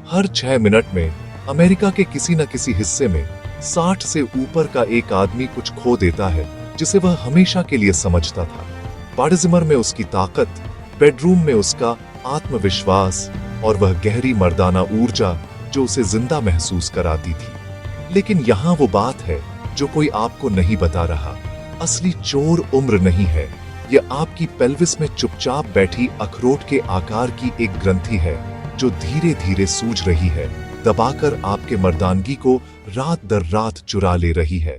हर 6 minute में America के किसी न किसी हिस्से में 60 से ऊपर का एक आदमी कुछ खो देता है जिसे वह हमेशा के लिए समझता था। बाड़जिमर में उसकी ताकत, बेडरूम में उसका आत्मविश्वास और वह गहरी मर्दाना ऊर्जा जो उसे जिंदा महसूस कराती थी। लेकिन यहाँ वो बात है जो कोई आपको नहीं बता रहा। असली चोर उम्र नहीं है, यह आपकी पेल्विस में चुपचाप बैठी अखरोट के आकार की एक ग्रंथि है जो धीरे धीरे सूज रही है, दबाकर आपके मर्दानगी को रात दर रात चुरा ले रही है।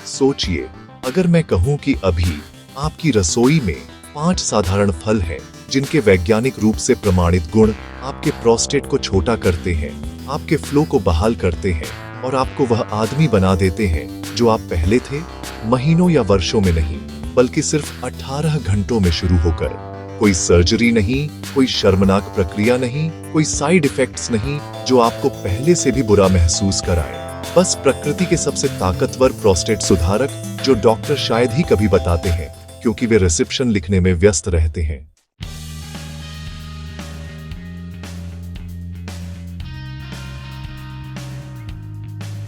सोचिए, अगर मैं कहूं कि अभी आपकी रसोई में 5 साधारण फल हैं जिनके वैज्ञानिक रूप से प्रमाणित गुण आपके प्रोस्टेट को छोटा करते हैं, आपके फ्लो को बहाल करते हैं और आपको वह आदमी बना देते हैं जो आप पहले थे, महीनों या वर्षों में नहीं बल्कि सिर्फ 18 घंटों में शुरू होकर। कोई सर्जरी नहीं, कोई शर्मनाक प्रक्रिया नहीं, कोई साइड इफेक्ट्स नहीं जो आपको पहले से भी बुरा महसूस कराए। बस प्रकृति के सबसे ताकतवर प्रोस्टेट सुधारक जो डॉक्टर शायद ही कभी बताते हैं क्योंकि वे रिसेप्शन लिखने में व्यस्त रहते हैं।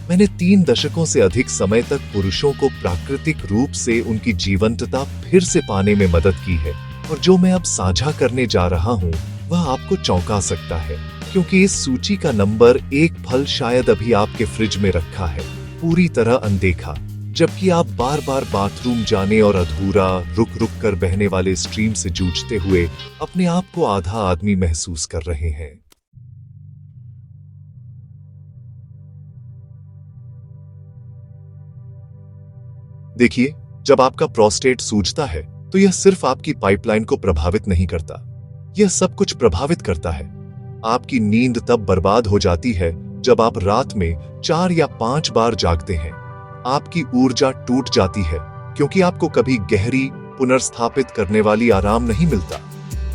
मैंने 3 दशकों से अधिक समय तक पुरुषों को प्राकृतिक रूप से उनकी जीवंतता फिर से पाने में मदद की है और जो मैं अब साझा करने जा रहा हूं वह आपको चौंका सकता है, क्योंकि इस सूची का नंबर 1 फल शायद अभी आपके फ्रिज में रखा है, पूरी तरह अनदेखा, जबकि आप बार बार बाथरूम जाने और अधूरा रुक रुक कर बहने वाले स्ट्रीम से जूझते हुए अपने आप को आधा आदमी महसूस कर रहे हैं। देखिए, जब आपका प्रोस्टेट सूजता है तो यह सिर्फ आपकी पाइपलाइन को प्रभावित नहीं करता, यह सब कुछ प्रभावित करता है। आपकी नींद तब बर्बाद हो जाती है जब आप रात में 4 या 5 बार जागते हैं। आपकी ऊर्जा टूट जाती है क्योंकि आपको कभी गहरी पुनर्स्थापित करने वाली आराम नहीं मिलता।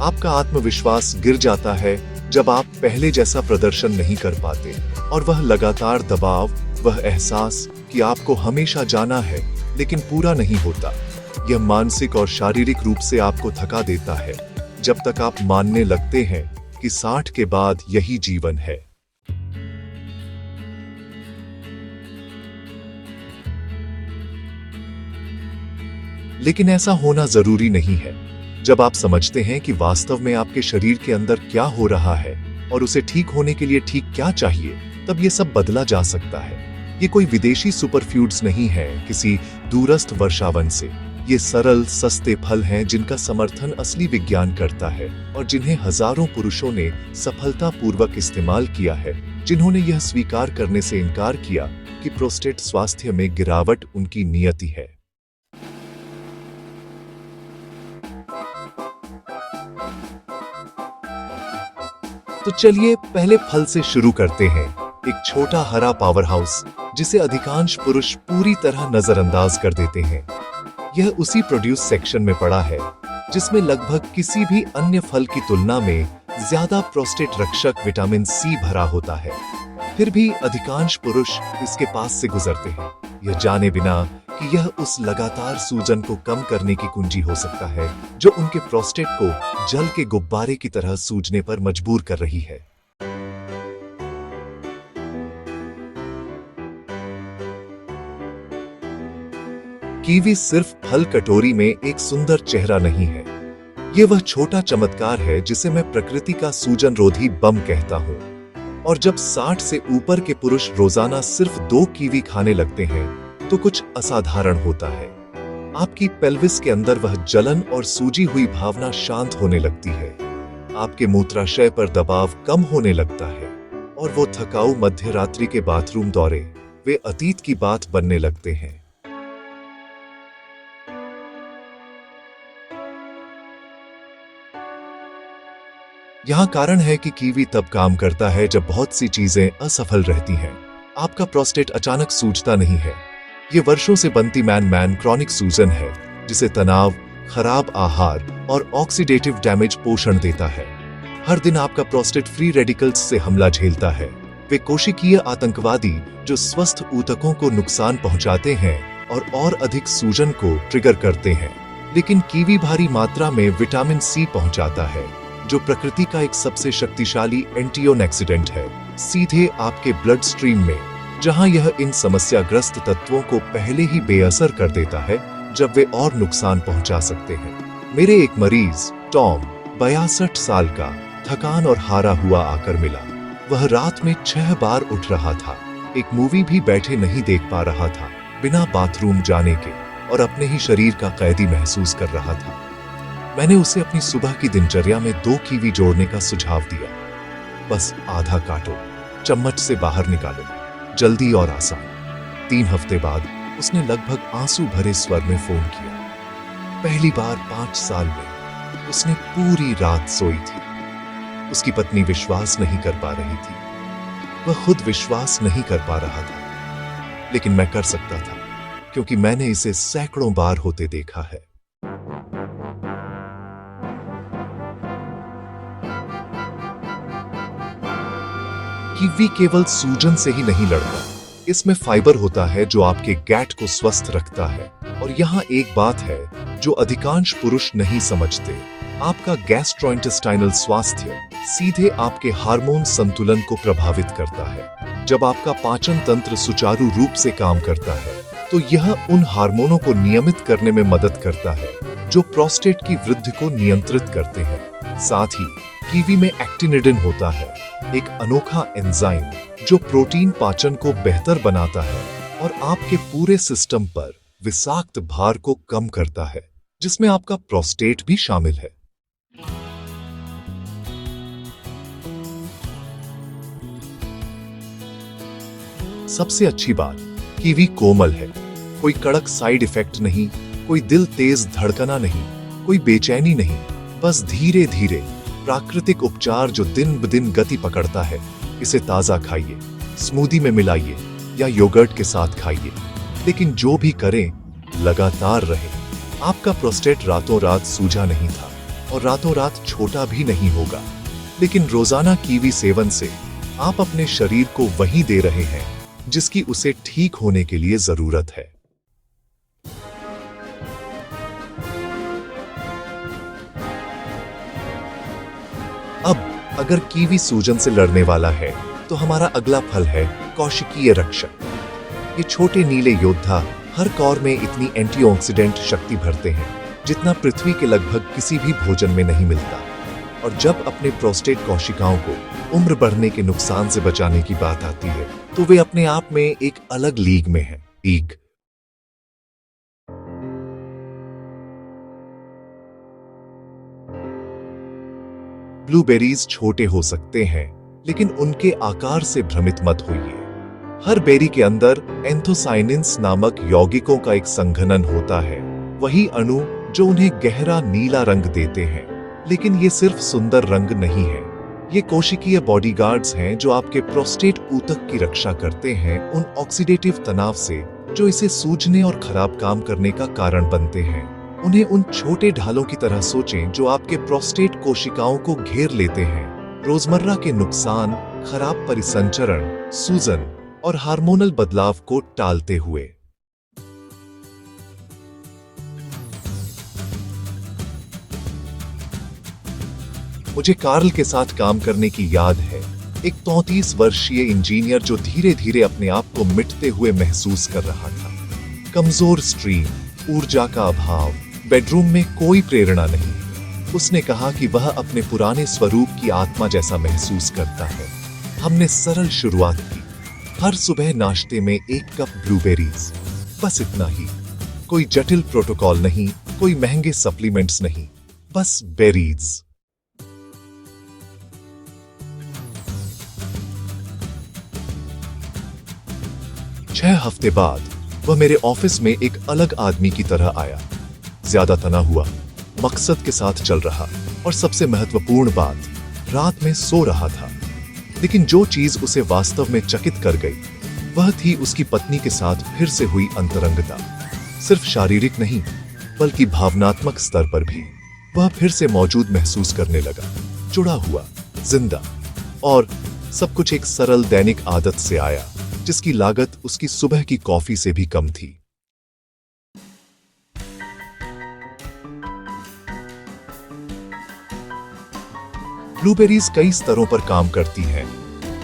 आपका आत्मविश्वास गिर जाता है जब आप पहले जैसा प्रदर्शन नहीं कर पाते और वह लगातार दबाव, वह एहसास कि आपको हमेशा जाना है लेकिन पूरा नहीं होता, यह मानसिक और शारीरिक रूप से आपको थका देता है जब तक आप मानने लगते हैं कि 60 के बाद यही जीवन है। लेकिन ऐसा होना जरूरी नहीं है। जब आप समझते हैं कि वास्तव में आपके शरीर के अंदर क्या हो रहा है और उसे ठीक होने के लिए ठीक क्या चाहिए, तब यह सब बदला जा सकता है। ये कोई विदेशी सुपरफ्यूड्स नहीं है किसी दूरस्थ वर्षावन से। ये सरल सस्ते फल हैं जिनका समर्थन असली विज्ञान करता है और जिन्हें हजारों पुरुषों ने सफलतापूर्वक इस्तेमाल किया है, जिन्होंने यह स्वीकार करने से इनकार किया कि प्रोस्टेट स्वास्थ्य में गिरावट उनकी नियति है। तो चलिए पहले फल से शुरू करते हैं, एक छोटा हरा पावर हाउस जिसे अधिकांश पुरुष पूरी तरह नजरअंदाज कर देते हैं। यह उसी प्रोड्यूस सेक्शन में पड़ा है जिसमें लगभग किसी भी अन्य फल की तुलना में ज्यादा प्रोस्टेट रक्षक विटामिन सी भरा होता है। फिर भी अधिकांश पुरुष इसके पास से गुजरते हैं, यह जाने बिना कि यह उस लगातार सूजन को कम करने की कुंजी हो सकता है जो उनके प्रोस्टेट को जल के गुब्बारे की तरह सूजने पर मजबूर कर रही है। कीवी सिर्फ फल कटोरी में एक सुंदर चेहरा नहीं है, यह वह छोटा चमत्कार है जिसे मैं प्रकृति का सूजन रोधी बम कहता हूं। और जब 60 से ऊपर के पुरुष रोजाना सिर्फ 2 कीवी खाने लगते हैं तो कुछ असाधारण होता है। आपकी पेल्विस के अंदर वह जलन और सूजी हुई भावना शांत होने लगती है, आपके मूत्राशय पर दबाव कम होने लगता है और वो थकाऊ मध्य रात्रि के बाथरूम दौरे वे अतीत की बात बनने लगते हैं। यहाँ कारण है कि कीवी तब काम करता है जब बहुत सी चीजें असफल रहती हैं। आपका प्रोस्टेट अचानक सूजता नहीं है, ये वर्षों से बनती मैन क्रॉनिक सूजन है जिसे तनाव, खराब आहार और ऑक्सीडेटिव डैमेज पोषण देता है। हर दिन आपका प्रोस्टेट फ्री रेडिकल्स से हमला झेलता है, वे कोशिकीय आतंकवादी जो स्वस्थ ऊतकों को नुकसान पहुंचाते हैं और अधिक सूजन को ट्रिगर करते हैं। लेकिन कीवी भारी मात्रा में विटामिन सी पहुंचाता है, जो प्रकृति का एक सबसे शक्तिशाली एंटीऑक्सीडेंट है, सीधे आपके ब्लड स्ट्रीम में, जहां यह इन समस्याग्रस्त तत्वों को पहले ही बेअसर कर देता है जब वे और नुकसान पहुंचा सकते हैं। मेरे एक मरीज टॉम 62 साल का थकान और हारा हुआ आकर मिला। वह रात में 6 बार उठ रहा था, एक मूवी भी बैठे नहीं देख पा रहा था, बिना बाथरूम जाने के, और अपने ही शरीर का कैदी महसूस कर रहा था। मैंने उसे अपनी सुबह की दिनचर्या में 2 कीवी जोड़ने का सुझाव दिया। बस आधा काटो, चम्मच से बाहर निकालो, जल्दी और आसान। 3 हफ्ते बाद उसने लगभग आंसू भरे स्वर में फोन किया। पहली बार 5 साल में उसने पूरी रात सोई थी। उसकी पत्नी विश्वास नहीं कर पा रही थी, वह खुद विश्वास नहीं कर पा रहा था, लेकिन मैं कर सकता था, क्योंकि मैंने इसे सैकड़ों बार होते देखा है। कीवी केवल सूजन से ही नहीं लड़ता, इसमें फाइबर होता है जो आपके गैट को स्वस्थ रखता है। और यहाँ एक बात है जो अधिकांश पुरुष नहीं समझते, आपका गैस्ट्रोइंटेस्टाइनल स्वास्थ्य सीधे आपके हार्मोन संतुलन को प्रभावित करता है। जब आपका पाचन तंत्र सुचारू रूप से काम करता है, तो यह उन हार्मोनों को नियमित करने में मदद करता है जो प्रोस्टेट की वृद्धि को नियंत्रित करते हैं। साथ ही कीवी में एक्टिनिडिन होता है, एक अनोखा एंजाइम जो प्रोटीन पाचन को बेहतर बनाता है और आपके पूरे सिस्टम पर विषाक्त भार को कम करता है, जिसमें आपका प्रोस्टेट भी शामिल है। सबसे अच्छी बात, कीवी कोमल है, कोई कड़क साइड इफेक्ट नहीं, कोई दिल तेज धड़कना नहीं, कोई बेचैनी नहीं, बस धीरे धीरे प्राकृतिक उपचार जो दिन ब दिन गति पकड़ता है। इसे ताजा खाइए, स्मूदी में मिलाइए या योगर्ट के साथ खाइए, लेकिन जो भी करें लगातार रहे। आपका प्रोस्टेट रातों रात सूजा नहीं था और रातों रात छोटा भी नहीं होगा, लेकिन रोजाना कीवी सेवन से आप अपने शरीर को वही दे रहे हैं जिसकी उसे ठीक होने के लिए जरूरत है। अब अगर कीवी सूजन से लड़ने वाला है, तो हमारा अगला फल है कोशिकीय रक्षक। ये छोटे नीले योद्धा हर कौर में इतनी एंटीऑक्सीडेंट शक्ति भरते हैं जितना पृथ्वी के लगभग किसी भी भोजन में नहीं मिलता। और जब अपने प्रोस्टेट कोशिकाओं को उम्र बढ़ने के नुकसान से बचाने की बात आती है, तो वे अपने आप में एक अलग लीग में हैं। ब्लूबेरीज छोटे हो सकते हैं, लेकिन उनके आकार से भ्रमित मत होइए। हर बेरी के अंदर एंथोसाइनिन्स नामक यौगिकों का एक संघनन होता है, वही अणु जो उन्हें गहरा नीला रंग देते हैं। लेकिन ये सिर्फ सुंदर रंग नहीं है, ये कोशिकीय बॉडीगार्ड्स हैं जो आपके प्रोस्टेट ऊतक की रक्षा करते हैं उन ऑक्सीडेटिव तनाव से जो इसे सूजने और खराब काम करने का कारण बनते हैं। उन्हें उन छोटे ढालों की तरह सोचें जो आपके प्रोस्टेट कोशिकाओं को घेर लेते हैं, रोजमर्रा के नुकसान, खराब परिसंचरण, सूजन और हार्मोनल बदलाव को टालते हुए। मुझे कार्ल के साथ काम करने की याद है, एक 33 वर्षीय इंजीनियर जो धीरे धीरे अपने आप को मिटते हुए महसूस कर रहा था। कमजोर स्ट्रीम, ऊर्जा का अभाव, बेडरूम में कोई प्रेरणा नहीं। उसने कहा कि वह अपने पुराने स्वरूप की आत्मा जैसा महसूस करता है। हमने सरल शुरुआत की, हर सुबह नाश्ते में 1 कप ब्लूबेरीज, बस इतना ही। कोई जटिल प्रोटोकॉल नहीं, कोई महंगे सप्लीमेंट्स नहीं, बस बेरीज। छह हफ्ते बाद वह मेरे ऑफिस में एक अलग आदमी की तरह आया, ज्यादा तना हुआ, मकसद के साथ चल रहा, और सबसे महत्वपूर्ण बात, रात में सो रहा था। लेकिन जो चीज उसे वास्तव में चकित कर गई, वह थी उसकी पत्नी के साथ फिर से हुई अंतरंगता। सिर्फ शारीरिक नहीं, बल्कि भावनात्मक स्तर पर भी वह फिर से मौजूद महसूस करने लगा, जुड़ा हुआ, जिंदा। और सब कुछ एक सरल दैनिक आदत से आया, जिसकी लागत उसकी सुबह की कॉफी से भी कम थी। ब्लूबेरीज कई स्तरों पर काम करती हैं।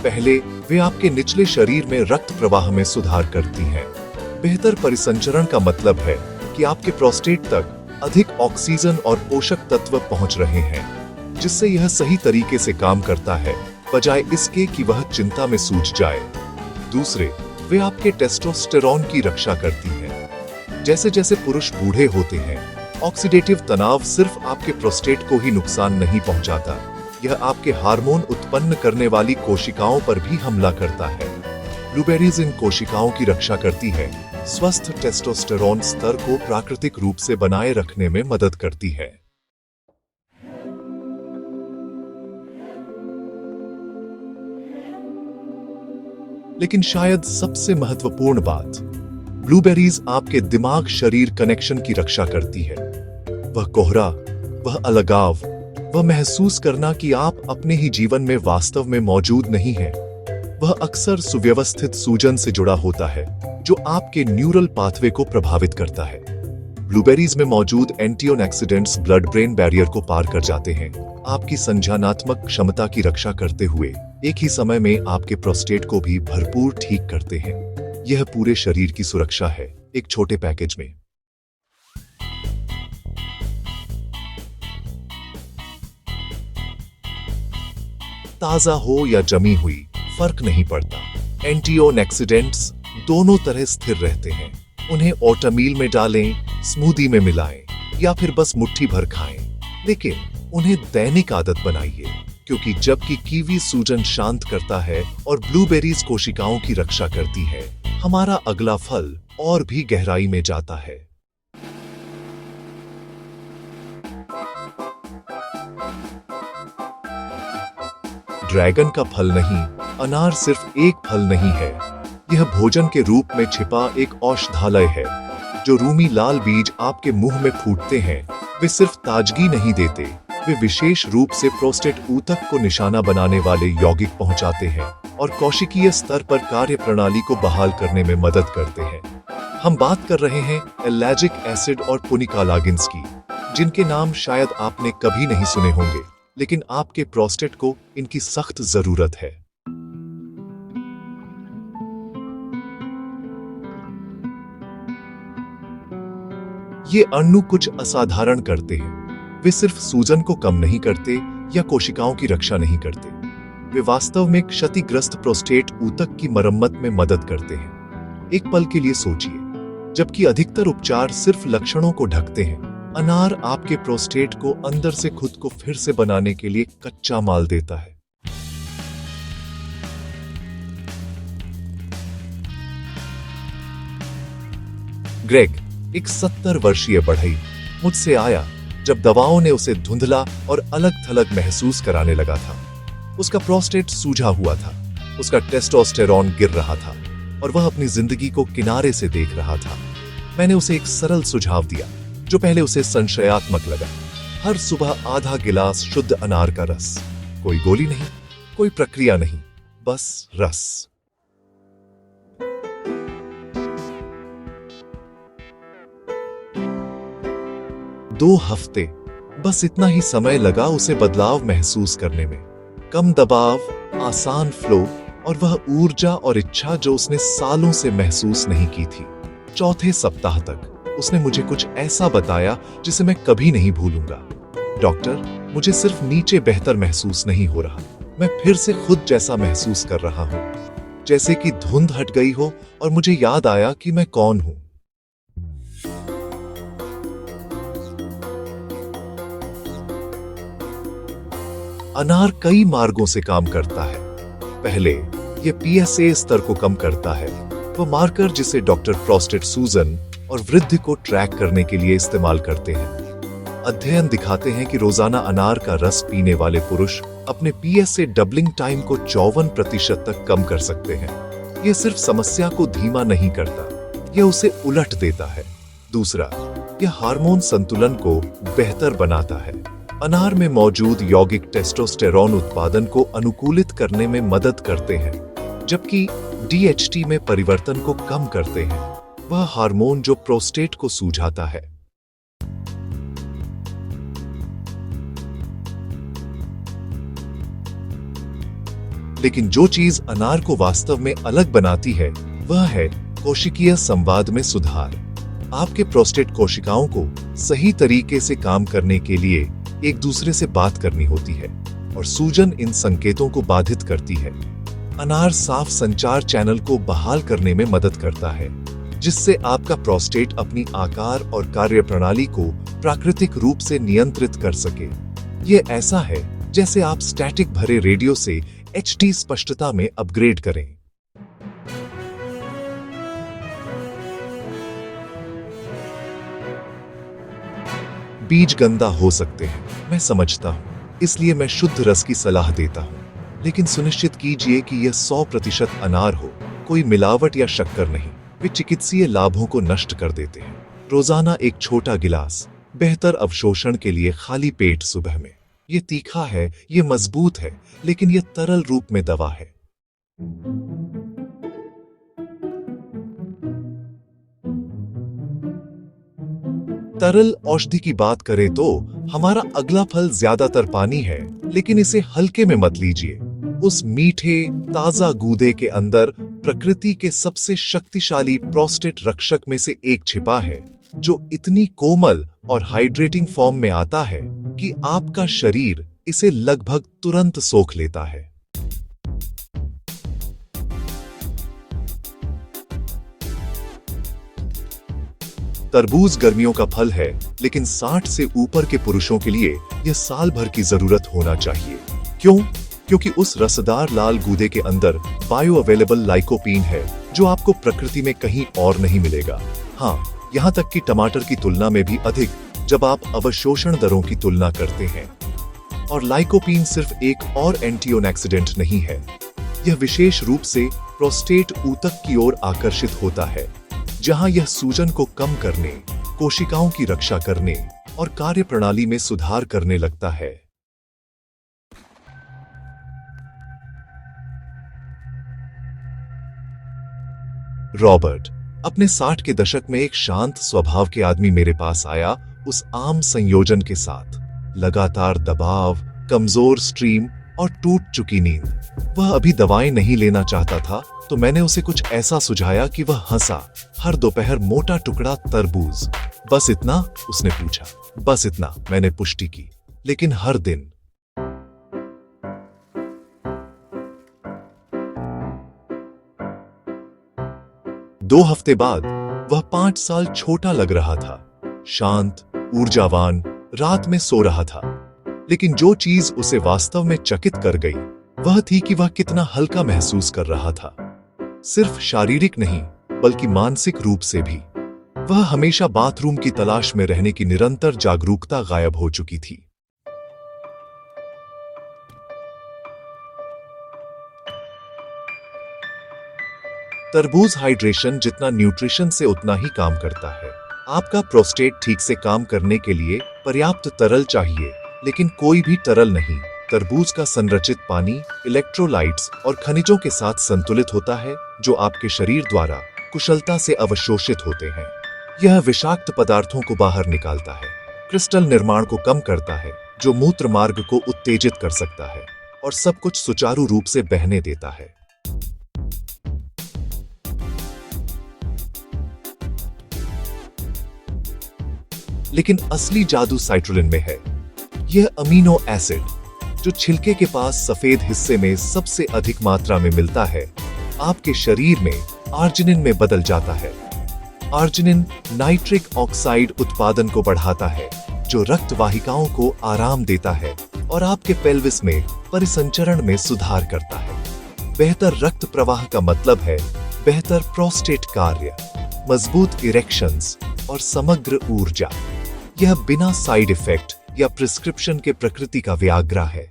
पहले, वे आपके निचले शरीर में रक्त प्रवाह में सुधार करती हैं। बेहतर परिसंचरण का मतलब है कि आपके प्रोस्टेट तक अधिक ऑक्सीजन और पोषक तत्व पहुंच रहे हैं, जिससे यह सही तरीके से काम करता है, बजाय इसके कि वह चिंता में सूझ जाए। दूसरे, वे आपके टेस्टोस्टेरोन की रक्षा करती हैं। जैसे जैसे पुरुष बूढ़े होते हैं, ऑक्सीडेटिव तनाव सिर्फ आपके प्रोस्टेट को ही नुकसान नहीं पहुंचाता, यह आपके हार्मोन उत्पन्न करने वाली कोशिकाओं पर भी हमला करता है। ब्लूबेरीज इन कोशिकाओं की रक्षा करती है, स्वस्थ टेस्टोस्टेरोन स्तर को प्राकृतिक रूप से बनाए रखने में मदद करती है। लेकिन शायद सबसे महत्वपूर्ण बात, ब्लूबेरीज आपके दिमाग शरीर कनेक्शन की रक्षा करती है। वह कोहरा, वह अलगाव, वह महसूस करना कि आप अपने ही जीवन में वास्तव में मौजूद नहीं हैं, वह अक्सर सुव्यवस्थित सूजन से जुड़ा होता है, जो आपके न्यूरल पाथवे को प्रभावित करता है। ब्लूबेरीज में मौजूद एंटीऑक्सीडेंट्स ब्लड ब्रेन बैरियर को पार कर जाते हैं, आपकी संज्ञानात्मक क्षमता की रक्षा करते हुए एक ही समय में आपके प्रोस्टेट को भी भरपूर ठीक करते हैं। यह पूरे शरीर की सुरक्षा है, एक छोटे पैकेज में। ताजा हो या जमी हुई, फर्क नहीं पड़ता। एंटीऑक्सीडेंट्स दोनों तरह स्थिर रहते हैं। उन्हें ओटमील में डालें, स्मूदी में मिलाएं, या फिर बस मुट्ठी भर खाएं। लेकिन उन्हें दैनिक आदत बनाइए, क्योंकि जबकि कीवी सूजन शांत करता है और ब्लूबेरीज कोशिकाओं की रक्षा करती है, हमारा अगला फल और भी गहराई में जाता है। ड्रैगन का फल नहीं, अनार सिर्फ एक फल नहीं है, यह भोजन के रूप में छिपा एक औषधालय है। जो रूमी लाल बीज आपके मुंह में फूटते हैं, वे सिर्फ ताजगी नहीं देते, वे विशेष रूप से प्रोस्टेट ऊतक को निशाना बनाने वाले यौगिक पहुंचाते हैं और कोशिकीय स्तर पर कार्य प्रणाली को बहाल करने में मदद करते हैं। हम बात कर रहे हैं एलर्जिक एसिड और पुनिकालागिन्स की, जिनके नाम शायद आपने कभी नहीं सुने होंगे, लेकिन आपके प्रोस्टेट को इनकी सख्त जरूरत है। ये अणु कुछ असाधारण करते हैं। वे सिर्फ सूजन को कम नहीं करते या कोशिकाओं की रक्षा नहीं करते, वे वास्तव में क्षतिग्रस्त प्रोस्टेट ऊतक की मरम्मत में मदद करते हैं। एक पल के लिए सोचिए, जबकि अधिकतर उपचार सिर्फ लक्षणों को ढकते हैं, अनार आपके प्रोस्टेट को अंदर से खुद को फिर से बनाने के लिए कच्चा माल देता है। ग्रेग, एक 70 वर्षीय बढ़ई, मुझसे आया जब दवाओं ने उसे धुंधला और अलग थलग महसूस कराने लगा था। उसका प्रोस्टेट सूजा हुआ था, उसका टेस्टोस्टेरोन गिर रहा था और वह अपनी जिंदगी को किनारे से देख रहा था। मैंने उसे एक सरल सुझाव दिया, जो पहले उसे संशयात्मक लगा। हर सुबह आधा गिलास शुद्ध अनार का रस, कोई गोली नहीं, कोई प्रक्रिया नहीं, बस रस। दो हफ्ते, बस इतना ही समय लगा उसे बदलाव महसूस करने में। कम दबाव, आसान फ्लो और वह ऊर्जा और इच्छा जो उसने सालों से महसूस नहीं की थी। चौथे सप्ताह तक उसने मुझे कुछ ऐसा बताया जिसे मैं कभी नहीं भूलूंगा। डॉक्टर, मुझे सिर्फ नीचे बेहतर महसूस नहीं हो रहा, मैं फिर से खुद जैसा महसूस कर रहा हूं, जैसे कि धुंध हट गई हो और मुझे याद आया कि मैं कौन हूं। अनार कई मार्गों से काम करता है। पहले, यह पीएसए स्तर को कम करता है, वह मार्कर जिसे डॉक्टर प्रोस्टेट सूजन और वृद्धि को ट्रैक करने के लिए इस्तेमाल करते हैं। अध्ययन दिखाते हैं कि रोजाना अनार का रस पीने वाले पुरुष अपने पीएसए डबलिंग टाइम को 54% तक कम कर सकते हैं। यह सिर्फ समस्या को धीमा नहीं करता, यह उसे उलट देता है। दूसरा, यह हार्मोन संतुलन को बेहतर बनाता है। अनार में मौजूद यौगिक टेस्टोस्टेरोन उत्पादन को अनुकूलित करने में मदद करते हैं, जबकि डीएचटी में परिवर्तन को कम करते हैं, वह हार्मोन जो प्रोस्टेट को सूझाता है। लेकिन जो चीज अनार को वास्तव में अलग बनाती है वह है कोशिकीय संवाद में सुधार। आपके प्रोस्टेट कोशिकाओं को सही तरीके से काम करने के लिए एक दूसरे से बात करनी होती है और सूजन इन संकेतों को बाधित करती है। अनार साफ संचार चैनल को बहाल करने में मदद करता है, जिससे आपका प्रोस्टेट अपनी आकार और कार्यप्रणाली को प्राकृतिक रूप से नियंत्रित कर सके। ये ऐसा है जैसे आप स्टैटिक भरे रेडियो से HD स्पष्टता में अपग्रेड करें। बीज गंदा हो सकते हैं, मैं समझता हूं, इसलिए मैं शुद्ध रस की सलाह देता हूं, लेकिन सुनिश्चित कीजिए कि यह 100% अनार हो, कोई मिलावट या शक्कर नहीं। वे चिकित्सीय लाभों को नष्ट कर देते हैं। रोजाना एक छोटा गिलास बेहतर अवशोषण के लिए खाली पेट सुबह में। ये तीखा है, ये मजबूत है, लेकिन ये तरल रूप में दवा है। तरल औषधि की बात करें तो हमारा अगला फल ज्यादातर पानी है, लेकिन इसे हल्के में मत लीजिए। उस मीठे ताजा गूदे के अंदर प्रकृति के सबसे शक्तिशाली प्रोस्टेट रक्षक में से एक छिपा है, जो इतनी कोमल और हाइड्रेटिंग फॉर्म में आता है कि आपका शरीर इसे लगभग तुरंत सोख लेता है। तरबूज गर्मियों का फल है, लेकिन 60 से ऊपर के पुरुषों के लिए यह साल भर की जरूरत होना चाहिए। क्यों? क्योंकि उस रसदार लाल गूदे के अंदर बायो अवेलेबल लाइकोपीन है, जो आपको प्रकृति में कहीं और नहीं मिलेगा। हाँ, यहाँ तक कि टमाटर की तुलना में भी अधिक, जब आप अवशोषण दरों की तुलना करते हैं। और लाइकोपीन सिर्फ एक और एंटीऑक्सीडेंट नहीं है, यह विशेष रूप से प्रोस्टेट ऊतक की ओर आकर्षित होता है, जहां यह सूजन को कम करने, कोशिकाओं की रक्षा करने और कार्यप्रणाली में सुधार करने लगता है। रॉबर्ट अपने 60 के दशक में एक शांत स्वभाव के आदमी मेरे पास आया, उस आम संयोजन के साथ लगातार दबाव, कमजोर स्ट्रीम और टूट चुकी नींद। वह अभी दवाएं नहीं लेना चाहता था, तो मैंने उसे कुछ ऐसा सुझाया कि वह हंसा। हर दोपहर मोटा टुकड़ा तरबूज। बस इतना? उसने पूछा। बस इतना, मैंने पुष्टि की। लेकिन हर दिन। दो हफ्ते बाद वह 5 साल छोटा लग रहा था, शांत, ऊर्जावान, रात में सो रहा था। लेकिन जो चीज उसे वास्तव में चकित कर गई वह थी कि वह कितना हल्का महसूस कर रहा था। सिर्फ शारीरिक नहीं, बल्कि मानसिक रूप से भी। वह हमेशा बाथरूम की तलाश में रहने की निरंतर जागरूकता गायब हो चुकी थी। तरबूज हाइड्रेशन जितना न्यूट्रिशन से उतना ही काम करता है। आपका प्रोस्टेट ठीक से काम करने के लिए पर्याप्त तरल चाहिए, लेकिन कोई भी तरल नहीं। तरबूज का संरचित पानी इलेक्ट्रोलाइट्स और खनिजों के साथ संतुलित होता है, जो आपके शरीर द्वारा कुशलता से अवशोषित होते हैं। यह विषाक्त पदार्थों को बाहर निकालता है, क्रिस्टल निर्माण को कम करता है, जो मूत्र मार्ग को उत्तेजित कर सकता है, और सब कुछ सुचारू रूप से बहने देता है। लेकिन असली जादू साइट्रुलिन में है। यह अमीनो एसिड, जो छिलके के पास सफेद हिस्से में सबसे अधिक मात्रा में मिलता है, आपके शरीर में आर्जिनिन में बदल जाता है। आर्जिनिन नाइट्रिक ऑक्साइड उत्पादन को बढ़ाता है, जो रक्त वाहिकाओं को आराम देता है और आपके पेल्विस में परिसंचरण में सुधार करता है। बेहतर रक्त प्रवाह का मतलब है बेहतर प्रोस्टेट कार्य, मजबूत इरेक्शंस और समग्र ऊर्जा। यह बिना साइड इफेक्ट या प्रिस्क्रिप्शन के प्रकृति का व्याग्रा है।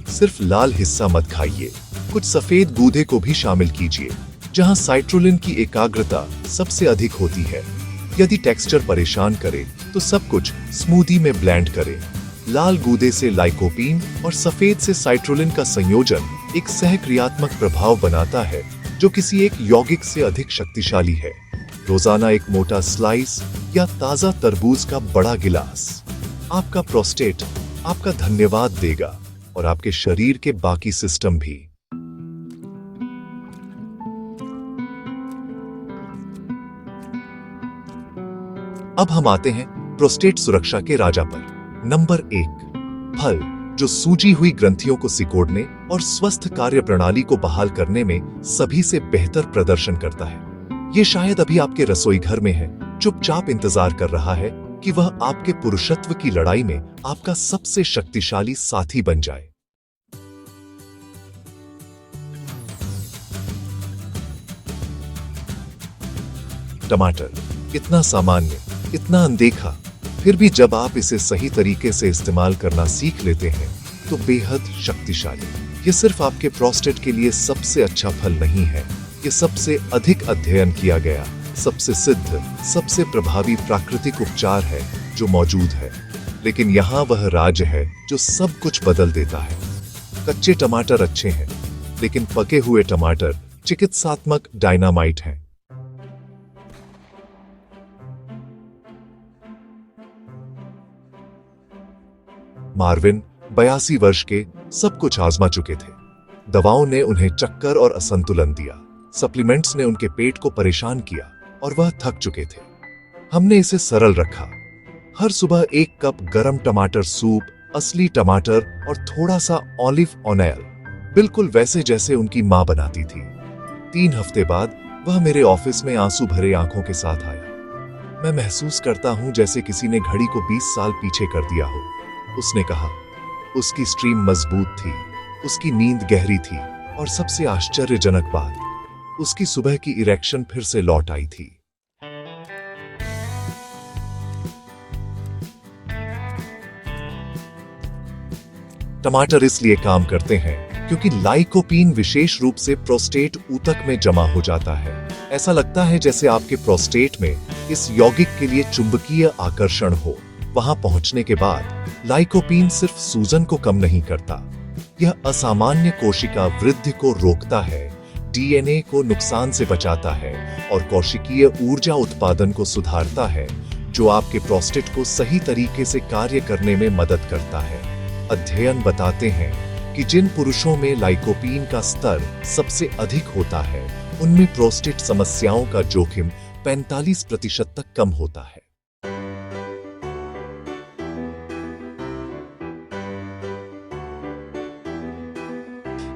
सिर्फ लाल हिस्सा मत खाइए, कुछ सफेद गूदे को भी शामिल कीजिए, जहां साइट्रुलिन की एकाग्रता सबसे अधिक होती है। यदि टेक्सचर परेशान करे तो सब कुछ स्मूदी में ब्लेंड करें। लाल गूदे से लाइकोपीन और सफेद से साइट्रुलिन का संयोजन एक सहक्रियात्मक प्रभाव बनाता है, जो किसी एक यौगिक से अधिक शक्तिशाली है। रोजाना एक मोटा स्लाइस या ताजा तरबूज का बड़ा गिलास। आपका प्रोस्टेट आपका धन्यवाद देगा और आपके शरीर के बाकी सिस्टम भी। अब हम आते हैं प्रोस्टेट सुरक्षा के राजा पर। नंबर 1, फल, जो सूजी हुई ग्रंथियों को सिकोड़ने और स्वस्थ कार्य प्रणाली को बहाल करने में सभी से बेहतर प्रदर्शन करता है। ये शायद अभी आपके रसोई घर में है, चुपचाप इंतजार कर रहा है कि वह आपके पुरुषत्व की लड़ाई में आपका सबसे शक्तिशाली साथी बन जाए। टमाटर, इतना सामान्य, इतना अनदेखा, फिर भी जब आप इसे सही तरीके से इस्तेमाल करना सीख लेते हैं तो बेहद शक्तिशाली। ये सिर्फ आपके प्रोस्टेट के लिए सबसे अच्छा फल नहीं है, ये सबसे अधिक अध्ययन किया गया, सबसे सिद्ध, सबसे प्रभावी प्राकृतिक उपचार है जो मौजूद है। लेकिन यहाँ वह राज है जो सब कुछ बदल देता है। कच्चे टमाटर अच्छे हैं, लेकिन पके हुए टमाटर चिकित्सात्मक डायनामाइट हैं। मार्विन 82 वर्ष के, सब कुछ आजमा चुके थे। दवाओं ने उन्हें चक्कर और असंतुलन दिया, सप्लीमेंट्स ने उनके पेट को परेशान किया और वह थक चुके थे। हमने इसे सरल रखा। हर सुबह 1 कप गरम टमाटर सूप, असली टमाटर और थोड़ा सा ऑलिव ऑयल, बिल्कुल वैसे जैसे उनकी मां बनाती थी। 3 हफ्ते बाद वह मेरे ऑफिस में आंसू भरे आंखों के साथ आया। मैं महसूस करता हूं जैसे किसी ने घड़ी को 20 साल पीछे कर दिया हो। उसने कहा, उसकी स्ट्रीम मजबूत थी, उसकी नींद गहरी थी और सबसे आश्चर्यजनक बात, उसकी सुबह की इरेक्शन फिर से लौट आई थी। टमाटर इसलिए काम करते हैं क्योंकि लाइकोपीन विशेष रूप से प्रोस्टेट ऊतक में जमा हो जाता है। ऐसा लगता है जैसे आपके प्रोस्टेट में इस यौगिक के लिए चुंबकीय आकर्षण हो। वहां पहुंचने के बाद लाइकोपीन सिर्फ सूजन को कम नहीं करता, यह असामान्य कोशिका वृद्धि को रोकता है, डीएनए को नुकसान से बचाता है और कोशिकीय ऊर्जा उत्पादन को सुधारता है, जो आपके प्रोस्टेट को सही तरीके से कार्य करने में मदद करता है। अध्ययन बताते हैं कि जिन पुरुषों में लाइकोपीन का स्तर सबसे अधिक होता है, उनमें प्रोस्टेट समस्याओं का जोखिम 45% तक कम होता है।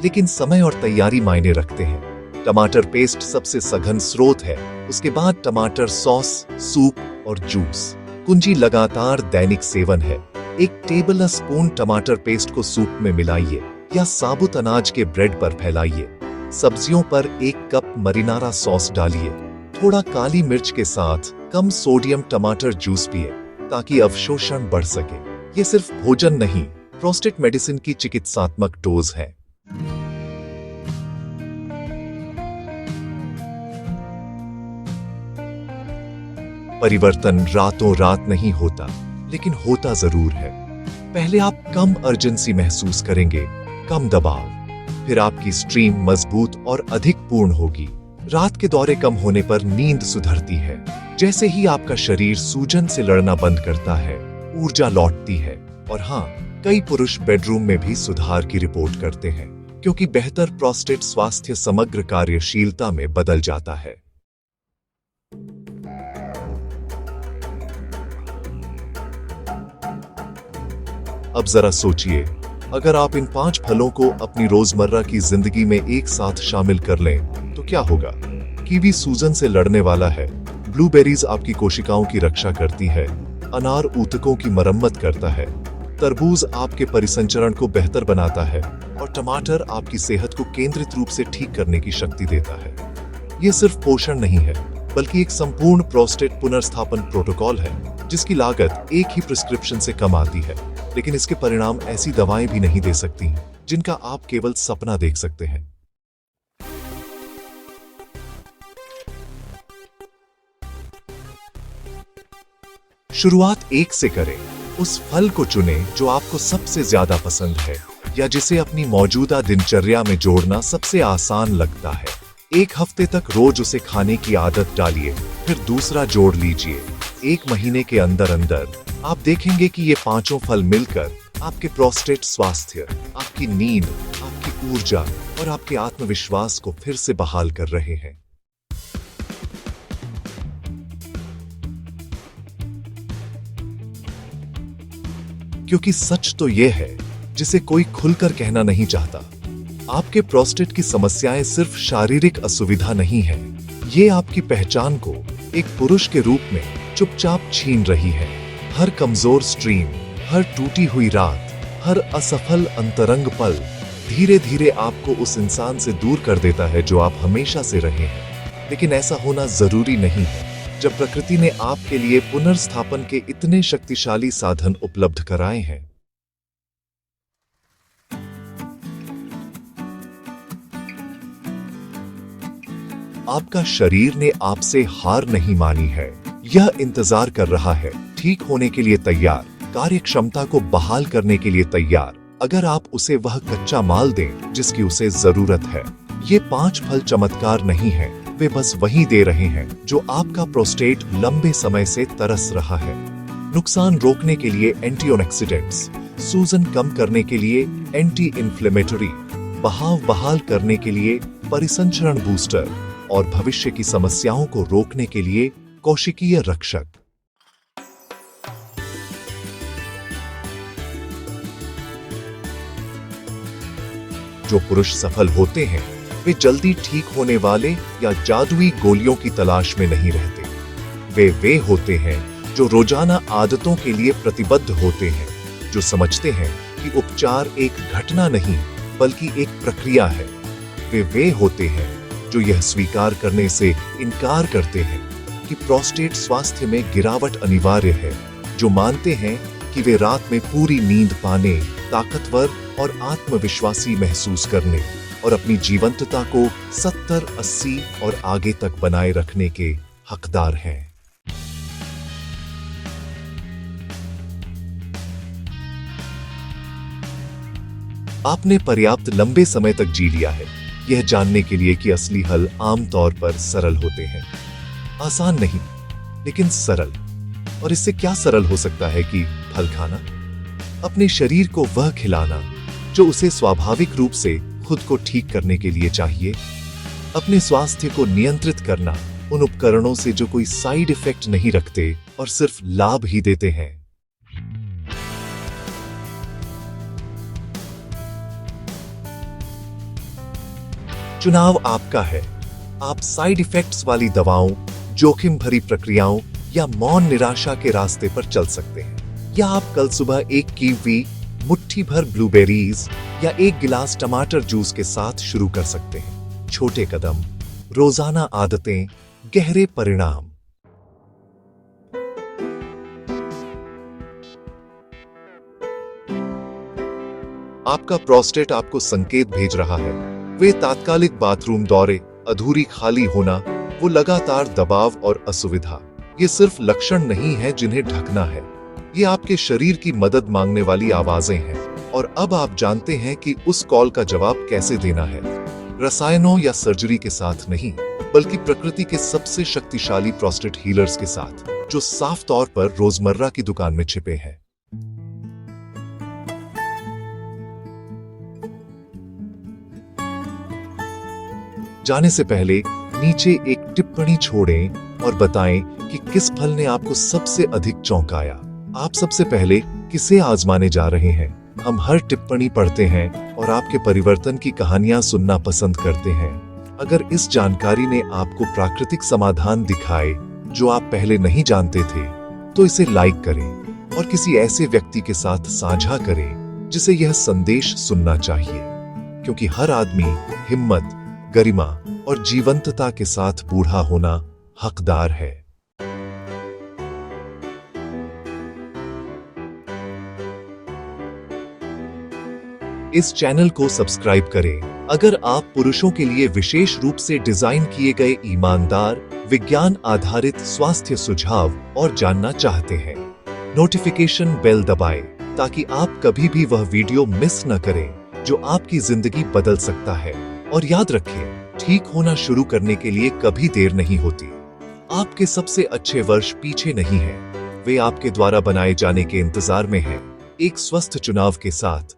लेकिन समय और तैयारी मायने रखते हैं। टमाटर पेस्ट सबसे सघन स्रोत है, उसके बाद टमाटर सॉस, सूप और जूस। कुंजी लगातार दैनिक सेवन है। 1 टेबल स्पून टमाटर पेस्ट को सूप में मिलाइए या साबुत अनाज के ब्रेड पर फैलाइए। सब्जियों पर 1 कप मरीनारा सॉस डालिए। थोड़ा काली मिर्च के साथ कम सोडियम टमाटर जूस पिए ताकि अवशोषण बढ़ सके। ये सिर्फ भोजन नहीं, प्रोस्टेट मेडिसिन की चिकित्सात्मक डोज है। परिवर्तन रातों रात नहीं होता, लेकिन होता जरूर है। पहले आप कम अर्जेंसी महसूस करेंगे, कम दबाव, फिर आपकी स्ट्रीम मजबूत और अधिक पूर्ण होगी। रात के दौरे कम होने पर नींद सुधरती है। जैसे ही आपका शरीर सूजन से लड़ना बंद करता है, ऊर्जा लौटती है। और हाँ, कई पुरुष बेडरूम में भी सुधार की रिपोर्ट करते हैं, क्योंकि बेहतर प्रोस्टेट स्वास्थ्य समग्र कार्यशीलता में बदल जाता है। अब जरा सोचिए, अगर आप इन 5 फलों को अपनी रोजमर्रा की जिंदगी में एक साथ शामिल कर लें तो क्या होगा? कीवी सूजन से लड़ने वाला है, ब्लूबेरीज आपकी कोशिकाओं की रक्षा करती है, अनार ऊतकों की मरम्मत करता है, तरबूज आपके परिसंचरण को बेहतर बनाता है और टमाटर आपकी सेहत को केंद्रित रूप से ठीक करने की शक्ति देता है। यह सिर्फ पोषण नहीं है, बल्कि एक संपूर्ण प्रोस्टेट पुनर्स्थापन प्रोटोकॉल है, जिसकी लागत एक ही प्रिस्क्रिप्शन से कम आती है, लेकिन इसके परिणाम ऐसी दवाएं भी नहीं दे सकती जिनका आप केवल सपना देख सकते हैं। शुरुआत 1 से करें। उस फल को चुनें जो आपको सबसे ज्यादा पसंद है या जिसे अपनी मौजूदा दिनचर्या में जोड़ना सबसे आसान लगता है। 1 हफ्ते तक रोज उसे खाने की आदत डालिए, फिर दूसरा जोड़ लीजिए। 1 महीने के अंदर अंदर आप देखेंगे कि ये 5 फल मिलकर आपके प्रोस्टेट स्वास्थ्य, आपकी नींद, आपकी ऊर्जा और आपके आत्मविश्वास को फिर से बहाल कर रहे हैं। क्योंकि सच तो यह है जिसे कोई खुलकर कहना नहीं चाहता। आपके प्रोस्टेट की समस्याएं सिर्फ शारीरिक असुविधा नहीं है, ये आपकी पहचान को एक पुरुष के रूप में चुपचाप छीन रही है। हर कमजोर स्ट्रीम, हर टूटी हुई रात, हर असफल अंतरंग पल धीरे धीरे आपको उस इंसान से दूर कर देता है जो आप हमेशा से रहे हैं। लेकिन ऐसा होना जरूरी नहीं है जब प्रकृति ने आपके लिए पुनर्स्थापन के इतने शक्तिशाली साधन उपलब्ध कराए हैं। आपका शरीर ने आपसे हार नहीं मानी है, यह इंतजार कर रहा है, ठीक होने के लिए तैयार, कार्यक्षमता को बहाल करने के लिए तैयार, अगर आप उसे वह कच्चा माल दें जिसकी उसे जरूरत है। ये 5 फल चमत्कार नहीं है, वे बस वही दे रहे हैं जो आपका प्रोस्टेट लंबे समय से तरस रहा है। नुकसान रोकने के लिए एंटीऑक्सीडेंट्स, सूजन कम करने के लिए एंटी इन्फ्लेमेटरी, बहाव बहाल करने के लिए परिसंचरण बूस्टर और भविष्य की समस्याओं को रोकने के लिए कोशिकीय रक्षक। जो पुरुष सफल होते हैं वे जल्दी ठीक होने वाले या जादुई गोलियों की तलाश में नहीं रहते। वे होते हैं जो रोजाना आदतों के लिए प्रतिबद्ध होते हैं, जो समझते हैं कि उपचार एक घटना नहीं बल्कि एक प्रक्रिया है। वे होते हैं जो यह स्वीकार करने से इनकार करते हैं कि प्रोस्टेट स्वास्थ्य में गिरावट अनिवार्य है, जो मानते हैं कि वे रात में पूरी नींद पाने, ताकतवर और आत्मविश्वासी महसूस करने और अपनी जीवंतता को 70, 80 और आगे तक बनाए रखने के हकदार हैं। आपने पर्याप्त लंबे समय तक जी लिया है यह जानने के लिए कि असली हल आमतौर पर सरल होते हैं। आसान नहीं, लेकिन सरल। और इससे क्या सरल हो सकता है कि फल खाना, अपने शरीर को वह खिलाना जो उसे स्वाभाविक रूप से खुद को ठीक करने के लिए चाहिए, अपने स्वास्थ्य को नियंत्रित करना उन उपकरणों से जो कोई साइड इफेक्ट नहीं रखते और सिर्फ लाभ ही देते हैं। चुनाव आपका है। आप साइड इफेक्ट्स वाली दवाओं, जोखिम भरी प्रक्रियाओं या मौन निराशा के रास्ते पर चल सकते हैं, या आप कल सुबह 1 कीवी, मुट्ठी भर ब्लूबेरीज या 1 गिलास टमाटर जूस के साथ शुरू कर सकते हैं। छोटे कदम, रोजाना आदतें, गहरे परिणाम। आपका प्रोस्टेट आपको संकेत भेज रहा है। वे तात्कालिक बाथरूम दौरे, अधूरी खाली होना, वो लगातार दबाव और असुविधा, ये सिर्फ लक्षण नहीं है जिन्हें ढकना है। ये आपके शरीर की मदद मांगने वाली आवाजें हैं। और अब आप जानते हैं कि उस कॉल का जवाब कैसे देना है। रसायनों या सर्जरी के साथ नहीं, बल्कि प्रकृति के सबसे शक्तिशाली प्रोस्टेट हीलर्स के साथ, जो साफ तौर पर रोजमर्रा की दुकान में छिपे हैं। जाने से पहले नीचे एक टिप्पणी छोड़ें और बताएं कि किस फल ने आपको सबसे अधिक चौंकाया। आप सबसे पहले किसे आजमाने जा रहे हैं? हम हर टिप्पणी पढ़ते हैं और आपके परिवर्तन की कहानियां सुनना पसंद करते हैं। अगर इस जानकारी ने आपको प्राकृतिक समाधान दिखाए जो आप पहले नहीं जानते थे, तो इसे लाइक करें और किसी ऐसे व्यक्ति के साथ साझा करें जिसे यह संदेश सुनना चाहिए, क्योंकि हर आदमी हिम्मत, गरिमा और जीवंतता के साथ बूढ़ा होना हकदार है। इस चैनल को सब्सक्राइब करें अगर आप पुरुषों के लिए विशेष रूप से डिजाइन किए गए ईमानदार, विज्ञान आधारित स्वास्थ्य सुझाव और जानना चाहते हैं। नोटिफिकेशन बेल दबाएं ताकि आप कभी भी वह वीडियो मिस न करें जो आपकी जिंदगी बदल सकता है। और याद रखें, ठीक होना शुरू करने के लिए कभी देर नहीं होती। आपके सबसे अच्छे वर्ष पीछे नहीं हैं, वे आपके द्वारा बनाए जाने के इंतजार में हैं। एक स्वस्थ चुनाव के साथ